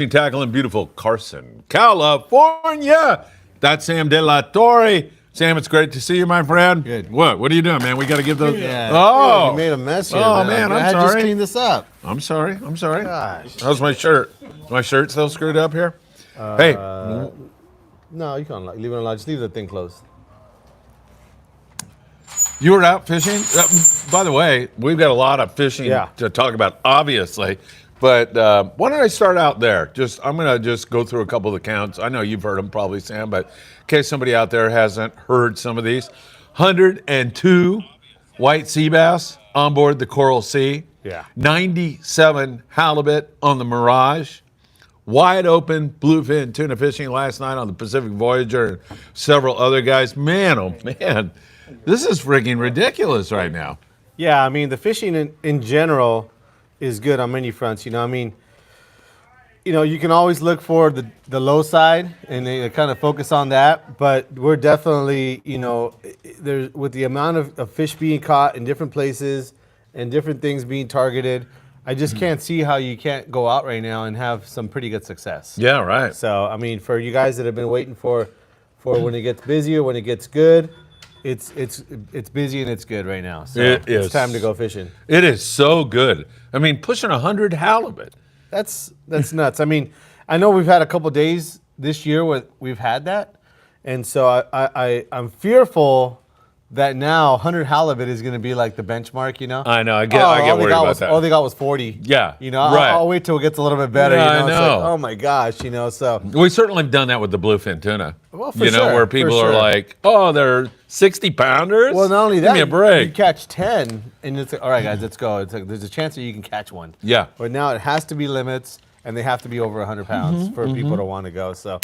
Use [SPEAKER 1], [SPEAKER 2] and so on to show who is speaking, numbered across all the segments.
[SPEAKER 1] Tackle in beautiful Carson, California. That's Sam De La Torre. Sam, it's great to see you, my friend.
[SPEAKER 2] Good.
[SPEAKER 1] What are you doing, man? We got to give those.
[SPEAKER 2] Yeah.
[SPEAKER 1] Oh,
[SPEAKER 2] you made a mess here.
[SPEAKER 1] Oh man,
[SPEAKER 2] I
[SPEAKER 1] I'm
[SPEAKER 2] just
[SPEAKER 1] sorry.
[SPEAKER 2] clean this up.
[SPEAKER 1] I'm sorry.
[SPEAKER 2] Gosh.
[SPEAKER 1] How's my shirt? My shirt still screwed up here? Hey.
[SPEAKER 2] No, you can't leave it alone. Just leave the thing closed.
[SPEAKER 1] You were out fishing? By the way, we've got a lot of fishing to talk about, obviously. But why don't I start out there? I'm going to just go through a couple of the counts. I know you've heard them probably, Sam, but in case somebody out there hasn't heard some of these. 102 white sea bass on board the Coral Sea.
[SPEAKER 2] Yeah.
[SPEAKER 1] 97 halibut on the Mirage. Wide open bluefin tuna fishing last night on the Pacific Voyager and several other guys. Man, oh man, this is freaking ridiculous right now.
[SPEAKER 2] Yeah, I mean, the fishing in general is good on many fronts. You know, you can always look for the low side and they kind of focus on that. But we're definitely, there's with the amount of fish being caught in different places and different things being targeted, I just can't see how you can't go out right now and have some pretty good success.
[SPEAKER 1] Yeah, right.
[SPEAKER 2] So, I mean, for you guys that have been waiting for when it gets busy or when it gets good, it's busy and it's good right now. So it's time to go fishing.
[SPEAKER 1] It is so good. I mean, pushing 100 halibut.
[SPEAKER 2] That's nuts. I mean, I know we've had a couple days this year where we've had that, and so I'm fearful that now 100 halibut is going to be like the benchmark,
[SPEAKER 1] I know. I get worried about that.
[SPEAKER 2] All they got was 40.
[SPEAKER 1] Yeah.
[SPEAKER 2] Right. I'll wait till it gets a little bit better.
[SPEAKER 1] Yeah, I know.
[SPEAKER 2] It's like, oh my gosh, so.
[SPEAKER 1] We certainly have done that with the bluefin tuna.
[SPEAKER 2] Well, for sure.
[SPEAKER 1] Where people are like, oh, they're 60 pounders?
[SPEAKER 2] Well, not only that,
[SPEAKER 1] give me a break.
[SPEAKER 2] You catch 10, and it's like, all right, guys, let's go. It's like, there's a chance that you can catch one.
[SPEAKER 1] Yeah.
[SPEAKER 2] But now it has to be limits, and they have to be over 100 pounds for people to want to go. So,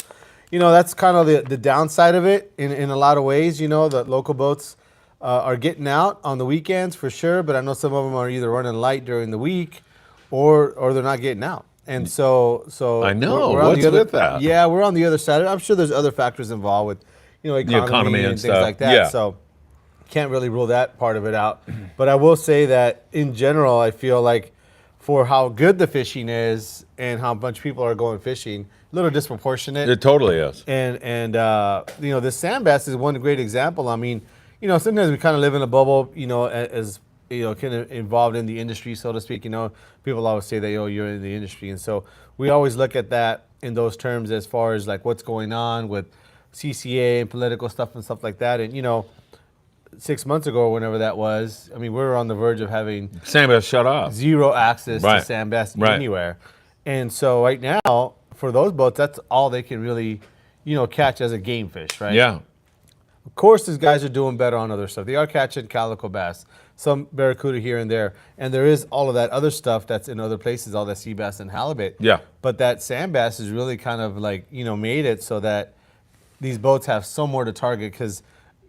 [SPEAKER 2] that's kind of the downside of it in a lot of ways. The local boats are getting out on the weekends for sure, but I know some of them are either running light during the week or they're not getting out. And so
[SPEAKER 1] I know.
[SPEAKER 2] we're on
[SPEAKER 1] What's
[SPEAKER 2] the other,
[SPEAKER 1] with that?
[SPEAKER 2] Yeah, we're on the other side. I'm sure there's other factors involved with, economy and things
[SPEAKER 1] stuff.
[SPEAKER 2] like that.
[SPEAKER 1] Yeah.
[SPEAKER 2] So can't really rule that part of it out. But I will say that in general, I feel like for how good the fishing is and how much people are going fishing, a little disproportionate.
[SPEAKER 1] It totally is.
[SPEAKER 2] And the sandbass is one great example. I mean, sometimes we kind of live in a bubble, as kind of involved in the industry, so to speak. People always say that, you're in the industry. And so we always look at that in those terms as far as like what's going on with CCA and political stuff and stuff like that. And, 6 months ago or whenever that was, I mean, we were on the verge of having
[SPEAKER 1] sandbass shut off.
[SPEAKER 2] Zero access to sandbass anywhere. And so right now, for those boats, that's all they can really, catch as a game fish, right?
[SPEAKER 1] Yeah.
[SPEAKER 2] Of course, these guys are doing better on other stuff. They are catching calico bass, some barracuda here and there, and there is all of that other stuff that's in other places, all that sea bass and halibut.
[SPEAKER 1] Yeah.
[SPEAKER 2] But that sand bass is really kind of like, made it so that these boats have somewhere to target because,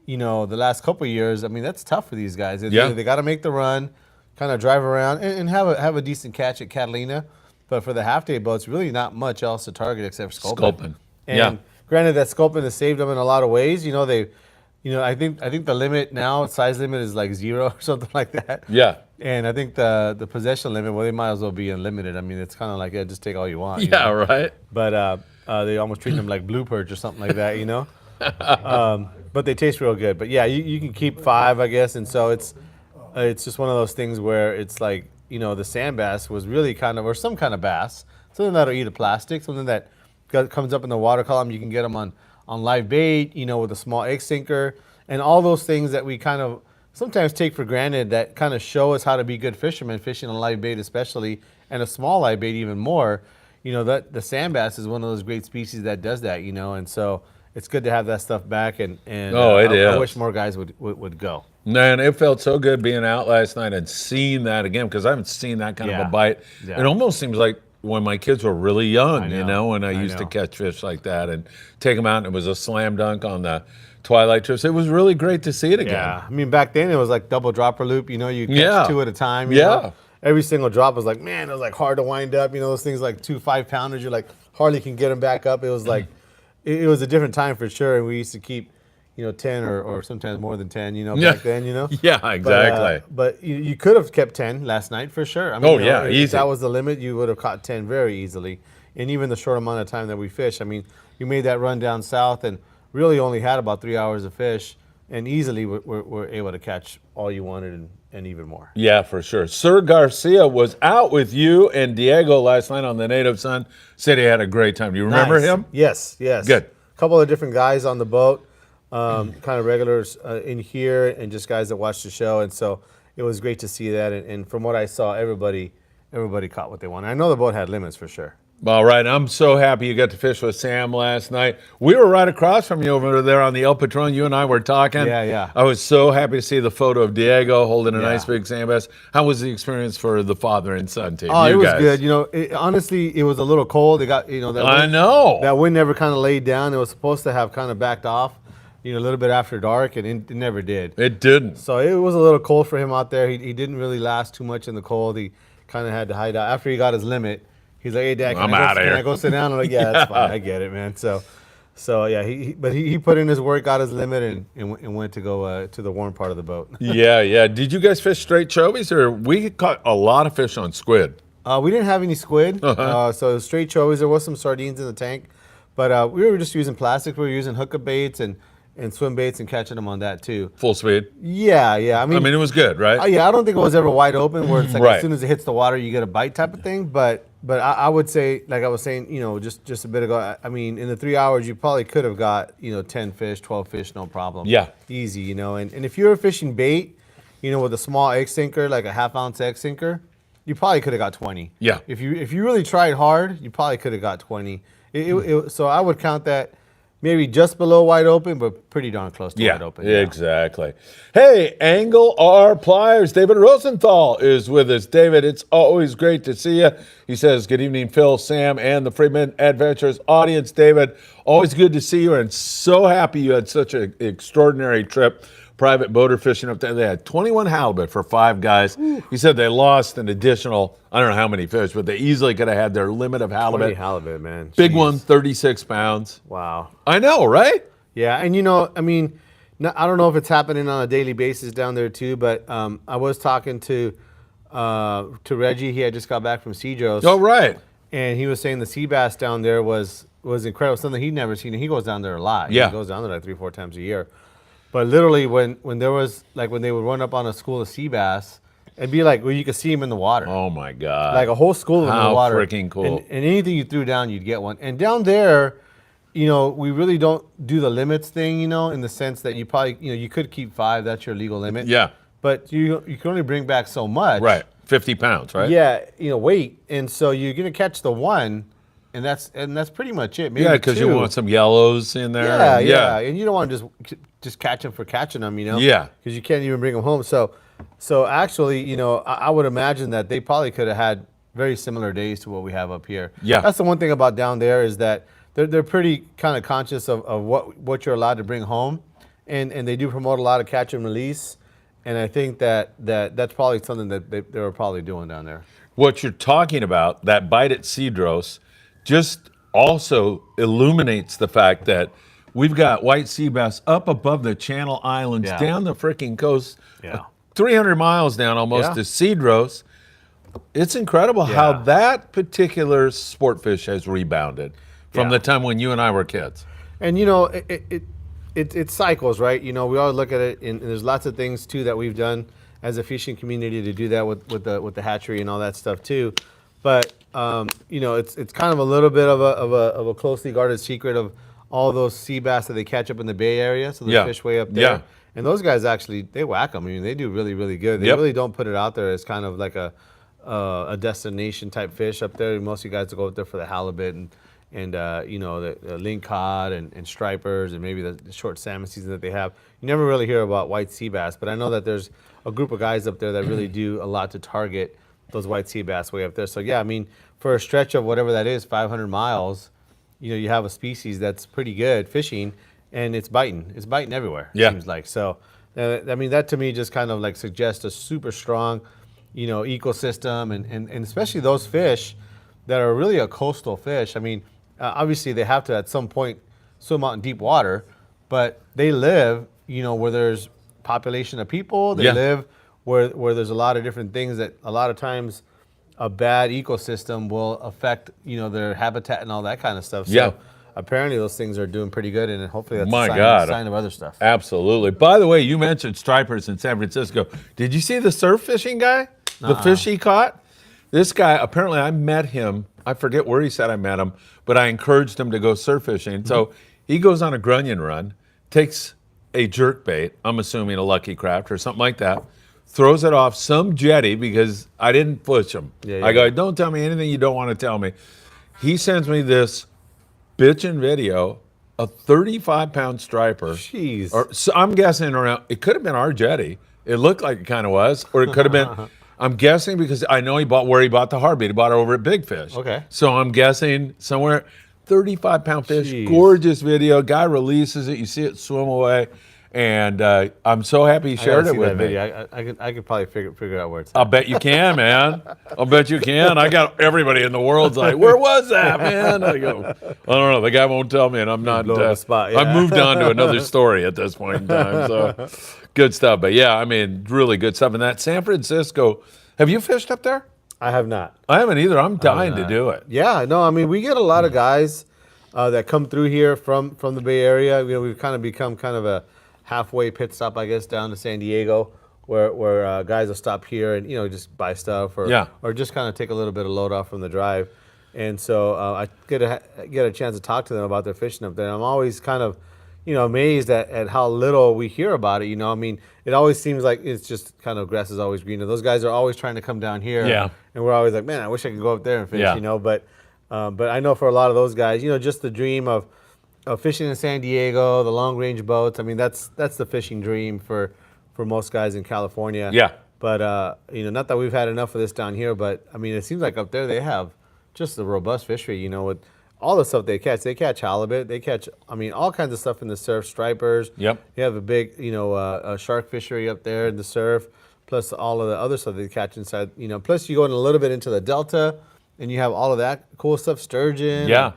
[SPEAKER 2] the last couple of years, I mean, that's tough for these guys. They got to make the run, kind of drive around, and have a decent catch at Catalina. But for the half-day boats, really not much else to target except for sculpin. And granted, that sculpin has saved them in a lot of ways. I think the limit now, size limit is like 0 or something like that.
[SPEAKER 1] Yeah.
[SPEAKER 2] And I think the possession limit, well, they might as well be unlimited. I mean, it's kind of like, just take all you want.
[SPEAKER 1] Yeah, right.
[SPEAKER 2] But they almost treat them like blue perch or something like that, But they taste real good. But yeah, you can keep 5, I guess. And so it's just one of those things where it's like, the sand bass was really kind of, or some kind of bass, something that'll eat a plastic, something that comes up in the water column. You can get them on live bait, with a small egg sinker, and all those things that we kind of sometimes take for granted that kind of show us how to be good fishermen, fishing on live bait especially, and a small live bait even more. That the sand bass is one of those great species that does that, and so it's good to have that stuff back. And I wish more guys would go.
[SPEAKER 1] Man, it felt so good being out last night and seeing that again because I haven't seen that kind of a bite. Yeah. It almost seems like when my kids were really young, when I used to catch fish like that and take them out, and it was a slam dunk on the twilight trips. It was really great to see it again.
[SPEAKER 2] Yeah, I mean, back then it was like double dropper loop. You catch 2 at a time. You know? Every single drop was like, man, it was like hard to wind up. Those things like 2 5-pounders, you're like hardly can get them back up. It was like, it was a different time for sure. And we used to keep, 10 or sometimes more than 10, back then,
[SPEAKER 1] Yeah, exactly.
[SPEAKER 2] But you could have kept 10 last night for sure. I mean,
[SPEAKER 1] easy.
[SPEAKER 2] If that was the limit, you would have caught 10 very easily. and even the short amount of time that we fish. I mean, you made that run down south and really only had about 3 hours of fish, and easily we're able to catch all you wanted and even more.
[SPEAKER 1] Yeah, for sure. Sir Garcia was out with you and Diego last night on the Native Son. Said he had a great time. Do you remember him?
[SPEAKER 2] Yes.
[SPEAKER 1] Good.
[SPEAKER 2] A couple of different guys on the boat, kind of regulars in here, and just guys that watch the show. And so it was great to see that. And from what I saw, everybody caught what they wanted. I know the boat had limits for sure.
[SPEAKER 1] All right, I'm so happy you got to fish with Sam last night. We were right across from you over there on the El Patron. You and I were talking.
[SPEAKER 2] Yeah.
[SPEAKER 1] I was so happy to see the photo of Diego holding a nice big sandbass. How was the experience for the father and son team?
[SPEAKER 2] Oh, it was good. You know, honestly, it was a little cold. It got, that wind, that wind never kind of laid down. It was supposed to have kind of backed off, a little bit after dark, and it never did.
[SPEAKER 1] It didn't.
[SPEAKER 2] So it was a little cold for him out there. He didn't really last too much in the cold. He kind of had to hide out. After he got his limit, he's like, "Hey, Dad, can I go sit down?" I'm like, "Yeah, that's fine. I get it, man." So yeah, he put in his work, got his limit, and went to go to the warm part of the boat.
[SPEAKER 1] Yeah. Did you guys fish straight chovies, or we caught a lot of fish on squid?
[SPEAKER 2] We didn't have any squid, so straight chovies. There was some sardines in the tank, but we were just using plastic. We were using hookup baits and swim baits and catching them on that too.
[SPEAKER 1] Full speed?
[SPEAKER 2] Yeah. I mean,
[SPEAKER 1] it was good, right?
[SPEAKER 2] Yeah, I don't think it was ever wide open where it's like as soon as it hits the water, you get a bite type of thing. But I would say, like I was saying, just a bit ago, I mean, in the 3 hours, you probably could have got, 10 fish, 12 fish, no problem.
[SPEAKER 1] Yeah.
[SPEAKER 2] Easy, and if you were fishing bait, with a small egg sinker, like a half-ounce egg sinker, you probably could have got 20.
[SPEAKER 1] Yeah.
[SPEAKER 2] If you really tried hard, you probably could have got 20. So I would count that maybe just below wide open, but pretty darn close to wide open.
[SPEAKER 1] Yeah, exactly. Hey, Angle R Pliers. David Rosenthal is with us. David, it's always great to see you. He says, good evening, Phil, Sam, and the Friedman Adventures audience. David, always good to see you, and so happy you had such an extraordinary trip. Private boater fishing up there. They had 21 halibut for 5 guys. Ooh. He said they lost an additional, I don't know how many fish, but they easily could have had their limit of halibut.
[SPEAKER 2] 20 halibut, man.
[SPEAKER 1] Big one, 36 pounds.
[SPEAKER 2] Wow.
[SPEAKER 1] I know, right?
[SPEAKER 2] Yeah, and I mean, I don't know if it's happening on a daily basis down there too, but I was talking to Reggie. He had just got back from Cedros.
[SPEAKER 1] Oh, right.
[SPEAKER 2] And he was saying the Seabass down there was incredible, something he'd never seen. He goes down there a lot.
[SPEAKER 1] Yeah.
[SPEAKER 2] He goes down there like 3-4 times a year. But literally, when there was, like, when they would run up on a school of sea bass, it'd be like, well, you could see them in the water.
[SPEAKER 1] Oh, my God.
[SPEAKER 2] Like a whole school of them in the water.
[SPEAKER 1] How freaking cool.
[SPEAKER 2] And anything you threw down, you'd get one. And down there, we really don't do the limits thing, in the sense that you probably, you could keep 5. That's your legal limit.
[SPEAKER 1] Yeah.
[SPEAKER 2] But you can only bring back so much.
[SPEAKER 1] Right. 50 pounds, right?
[SPEAKER 2] Yeah, weight. And so you're going to catch the one. And that's pretty much it. Maybe
[SPEAKER 1] because you want some yellows in there.
[SPEAKER 2] Yeah. And you don't want to just catch them for catching them,
[SPEAKER 1] Yeah.
[SPEAKER 2] Because you can't even bring them home. So actually, I would imagine that they probably could have had very similar days to what we have up here.
[SPEAKER 1] Yeah.
[SPEAKER 2] That's the one thing about down there is that they're pretty kind of conscious of what you're allowed to bring home, and they do promote a lot of catch and release. And I think that's probably something that they were probably doing down there.
[SPEAKER 1] What you're talking about, that bite at Cedros, just also illuminates the fact that we've got white sea bass up above the Channel Islands, down the freaking coast, 300 miles down almost to Cedros. It's incredible how that particular sport fish has rebounded from the time when you and I were kids.
[SPEAKER 2] And it cycles, right? We always look at it, and there's lots of things too that we've done as a fishing community to do that with the hatchery and all that stuff too. But it's kind of a little bit of a closely guarded secret of all those sea bass that they catch up in the Bay Area. So they fish way up there.
[SPEAKER 1] Yeah.
[SPEAKER 2] And those guys actually, they whack them. I mean, they do really, really good. They really don't put it out there as kind of like a destination type fish up there. Most of you guys go up there for the halibut and the lingcod and stripers and maybe the short salmon season that they have. You never really hear about white sea bass, but I know that there's a group of guys up there that really do a lot to target those white sea bass way up there. So yeah, I mean, for a stretch of whatever that is, 500 miles, you have a species that's pretty good fishing, and it's biting. It's biting everywhere.
[SPEAKER 1] Yeah.
[SPEAKER 2] It seems like. So, I mean, that to me just kind of like suggests a super strong, ecosystem, and especially those fish that are really a coastal fish. I mean, obviously they have to at some point swim out in deep water, but they live, where there's population of people. They live where there's a lot of different things that a lot of times a bad ecosystem will affect, their habitat and all that kind of stuff. So
[SPEAKER 1] Yeah.
[SPEAKER 2] apparently those things are doing pretty good, and hopefully that's
[SPEAKER 1] My
[SPEAKER 2] a
[SPEAKER 1] God.
[SPEAKER 2] sign of other stuff.
[SPEAKER 1] Absolutely. By the way, you mentioned stripers in San Francisco. Did you see the surf fishing guy? The fish he caught? This guy, apparently I met him. I forget where he said I met him, but I encouraged him to go surf fishing. So he goes on a grunion run, takes a jerk bait, I'm assuming a Lucky Craft or something like that, throws it off some jetty because I didn't push him. I go, don't tell me anything you don't want to tell me. He sends me this bitchin' video, a 35-pound striper.
[SPEAKER 2] Jeez.
[SPEAKER 1] Or, so I'm guessing around, it could have been our jetty. It looked like it kind of was, or it could have been, I'm guessing because I know he bought the hard bait. He bought it over at Big Fish.
[SPEAKER 2] Okay.
[SPEAKER 1] So I'm guessing somewhere, 35-pound fish,
[SPEAKER 2] Jeez.
[SPEAKER 1] gorgeous video. Guy releases it, you see it swim away. And I'm so happy he shared it with me.
[SPEAKER 2] I could probably figure out where it's at.
[SPEAKER 1] I'll bet you can, man. I'll bet you can. I got everybody in the world's like, where was that, man? I go, I don't know. The guy won't tell me, and I'm not.
[SPEAKER 2] Blowing the spot,
[SPEAKER 1] I've moved on to another story at this point in time. So good stuff. But yeah, I mean, really good stuff. And that San Francisco, have you fished up there?
[SPEAKER 2] I have not.
[SPEAKER 1] I haven't either. I'm dying to do it.
[SPEAKER 2] Yeah, no, I mean, we get a lot of guys that come through here from the Bay Area. We've kind of become kind of a halfway pit stop, I guess, down to San Diego, where guys will stop here and just buy stuff or just kind of take a little bit of load off from the drive. And so I get a chance to talk to them about their fishing up there. And I'm always kind of amazed at how little we hear about it. I mean, it always seems like it's just kind of grass is always greener. Those guys are always trying to come down here, and we're always like, man, I wish I could go up there and fish. But I know for a lot of those guys, just the dream of fishing in San Diego, the long range boats. I mean, that's the fishing dream for most guys in California.
[SPEAKER 1] Yeah.
[SPEAKER 2] But not that we've had enough of this down here, but I mean, it seems like up there they have just a robust fishery. With all the stuff they catch. They catch halibut. They catch, all kinds of stuff in the surf. Stripers.
[SPEAKER 1] Yep.
[SPEAKER 2] You have a big, a shark fishery up there in the surf, plus all of the other stuff they catch inside. Plus you go in a little bit into the delta, and you have all of that cool stuff, sturgeon.
[SPEAKER 1] Yeah.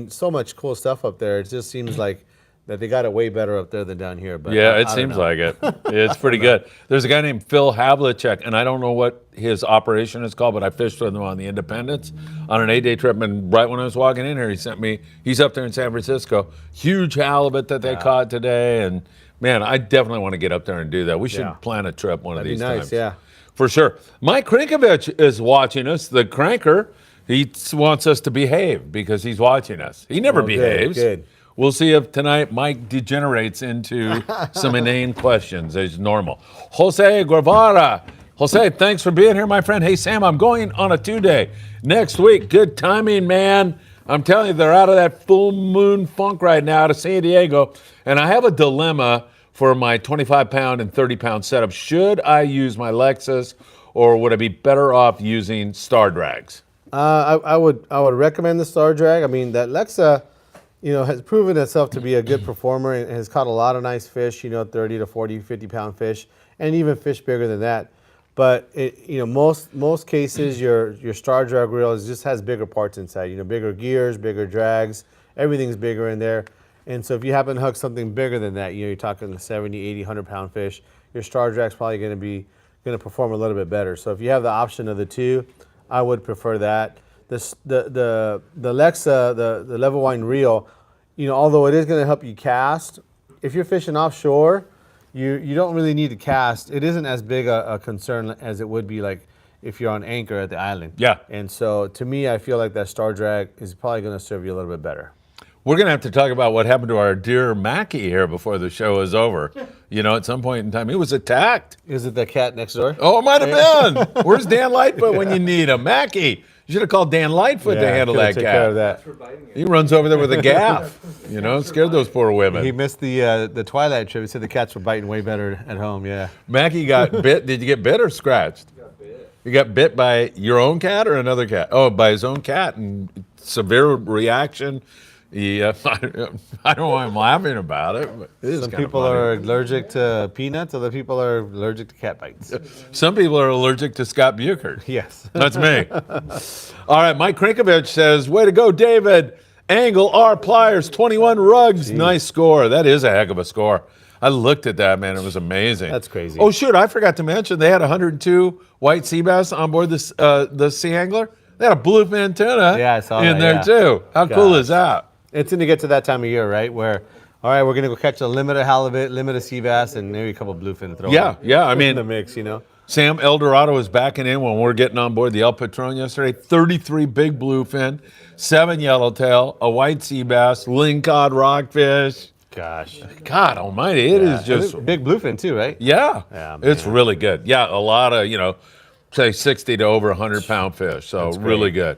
[SPEAKER 2] So much cool stuff up there. It just seems like that they got it way better up there than down here. But
[SPEAKER 1] yeah, it seems like it. It's pretty good. There's a guy named Phil Havlicek, and I don't know what his operation is called, but I fished with him on the Independence on an 8-day trip. And right when I was walking in here, he's up there in San Francisco. Huge halibut that they caught today. And man, I definitely want to get up there and do that. We should plan a trip one of these times.
[SPEAKER 2] Yeah.
[SPEAKER 1] For sure. Mike Krinkovich is watching us, the cranker. He wants us to behave because he's watching us. He never behaves.
[SPEAKER 2] Good.
[SPEAKER 1] We'll see if tonight Mike degenerates into some inane questions as normal. Jose Guevara. Jose, thanks for being here, my friend. Hey, Sam, I'm going on a 2-day next week. Good timing, man. I'm telling you, they're out of that full moon funk right now out of San Diego. And I have a dilemma for my 25-pound and 30-pound setup. Should I use my Lexus, or would I be better off using Star Drags?
[SPEAKER 2] I would recommend the Star Drag. I mean, that Lexa, has proven itself to be a good performer and has caught a lot of nice fish, 30 to 40, 50-pound fish, and even fish bigger than that. But most cases, your Star Drag reel just has bigger parts inside. Bigger gears, bigger drags, everything's bigger in there. And so if you happen to hook something bigger than that, you're talking 70, 80, 100-pound fish, your Star Drag's probably going to perform a little bit better. So if you have the option of the two, I would prefer that. The Lexa, the level wind reel, although it is going to help you cast, if you're fishing offshore, you don't really need to cast. It isn't as big a concern as it would be like if you're on anchor at the island. Yeah. And so to me, I feel like that Star Drag is probably going to serve you a little bit better.
[SPEAKER 1] We're going to have to talk about what happened to our dear Mackie here before the show is over. At some point in time, he was attacked.
[SPEAKER 2] Is it the cat next door?
[SPEAKER 1] Oh, it might have been. Where's Dan Lightfoot when you need him? Mackie, you should have called Dan Lightfoot to handle that cat.
[SPEAKER 2] Care of that.
[SPEAKER 1] He runs over there with a gaff. Scared those poor women.
[SPEAKER 2] He missed the Twilight trip. He said the cats were biting way better at home, yeah.
[SPEAKER 1] Mackie got bit. Did you get bit or scratched? You got bit by your own cat or another cat? Oh, by his own cat, and severe reaction. Yeah, I don't know why I'm laughing about it. But
[SPEAKER 2] some people are allergic to peanuts, other people are allergic to cat bites.
[SPEAKER 1] Some people are allergic to Scott Buchert.
[SPEAKER 2] Yes.
[SPEAKER 1] That's me. All right, Mike Krinkovich says, way to go, David. Angle R pliers, 21 rugs. Jeez. Nice score. That is a heck of a score. I looked at that, man. It was amazing.
[SPEAKER 2] That's crazy.
[SPEAKER 1] Oh, shoot. I forgot to mention they had 102 white sea bass on board this, the Sea Angler. They had a bluefin tuna in there, too. How cool is that?
[SPEAKER 2] It's going to get to that time of year, right, where, all right, we're going to go catch a limited halibut, limited sea bass, and maybe a couple bluefin.
[SPEAKER 1] I mean,
[SPEAKER 2] in the mix, you know.
[SPEAKER 1] Sam Eldorado was backing in when we were getting on board the El Patron yesterday. 33 big bluefin, 7 yellowtail, a white sea bass, lingcod rockfish.
[SPEAKER 2] Gosh.
[SPEAKER 1] God almighty, it is just...
[SPEAKER 2] Big bluefin too, right?
[SPEAKER 1] Yeah, it's really good. Yeah, a lot of, say 60 to over 100-pound fish, so really good.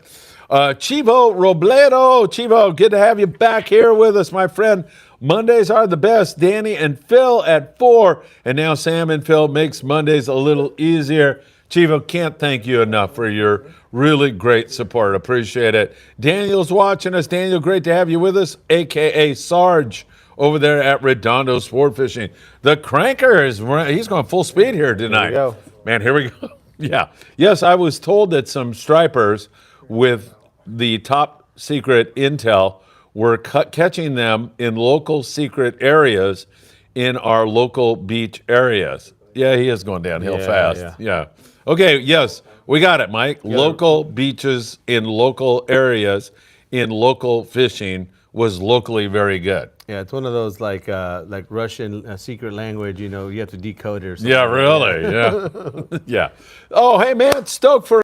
[SPEAKER 1] Chivo Robledo. Chivo, good to have you back here with us, my friend. Mondays are the best. Danny and Phil at 4, and now Sam and Phil makes Mondays a little easier. Chivo, can't thank you enough for your really great support. Appreciate it. Daniel's watching us. Daniel, great to have you with us, a.k.a. Sarge, over there at Redondo Sportfishing. The cranker he's going full speed here tonight.
[SPEAKER 2] Here we go.
[SPEAKER 1] Man, here we go. Yeah. Yes, I was told that some stripers with the top secret intel were catching them in local secret areas in our local beach areas. Yeah, he is going downhill fast. Yeah. Okay, yes, we got it, Mike. Local beaches in local areas in local fishing was locally very good.
[SPEAKER 2] Yeah, it's one of those like Russian secret language, you have to decode it or something.
[SPEAKER 1] Yeah, really. Yeah. Yeah. Oh, hey, man, stoked for...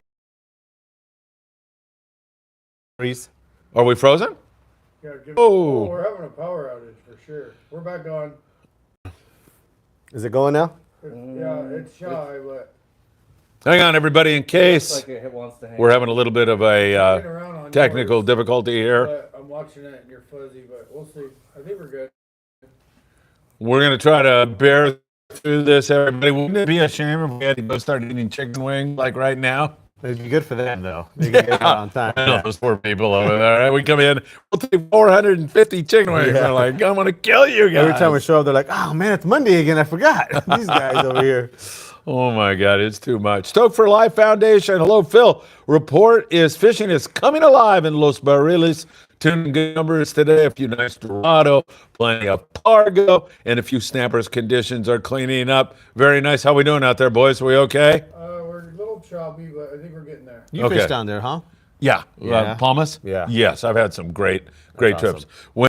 [SPEAKER 1] Are we frozen?
[SPEAKER 3] Yeah, we're having a power outage for sure. We're back on.
[SPEAKER 2] Is it going now?
[SPEAKER 3] Yeah, it's shy, but...
[SPEAKER 1] Hang on, everybody, in case
[SPEAKER 4] like it wants to hang
[SPEAKER 1] we're having a little bit of a technical difficulty here.
[SPEAKER 3] But I'm watching it and you're fuzzy, but we'll see. I think we're good.
[SPEAKER 1] We're going to try to bear through this, everybody. Wouldn't it be a shame if we had to go start eating chicken wings like right now?
[SPEAKER 2] It'd be good for them, though. They can get it on time.
[SPEAKER 1] I know those poor people over there. Right? We come in, we'll take 450 chicken wings. They're like, I'm going to kill you guys.
[SPEAKER 2] Every time we show up, they're like, oh, man, it's Monday again. I forgot. These guys over here.
[SPEAKER 1] Oh, my God, it's too much. Stoked for Life Foundation. Hello, Phil. Report is fishing is coming alive in Los Barriles. Tuning good numbers today. A few nice Dorado, plenty of Pargo, and a few snappers. Conditions are cleaning up. Very nice. How we doing out there, boys? We okay?
[SPEAKER 3] We're a little choppy, but I think we're getting there.
[SPEAKER 2] You fish down there, huh?
[SPEAKER 1] Yeah.
[SPEAKER 2] Yeah.
[SPEAKER 1] Palmas?
[SPEAKER 2] Yeah.
[SPEAKER 1] Yes, I've had some great trips.
[SPEAKER 2] Awesome.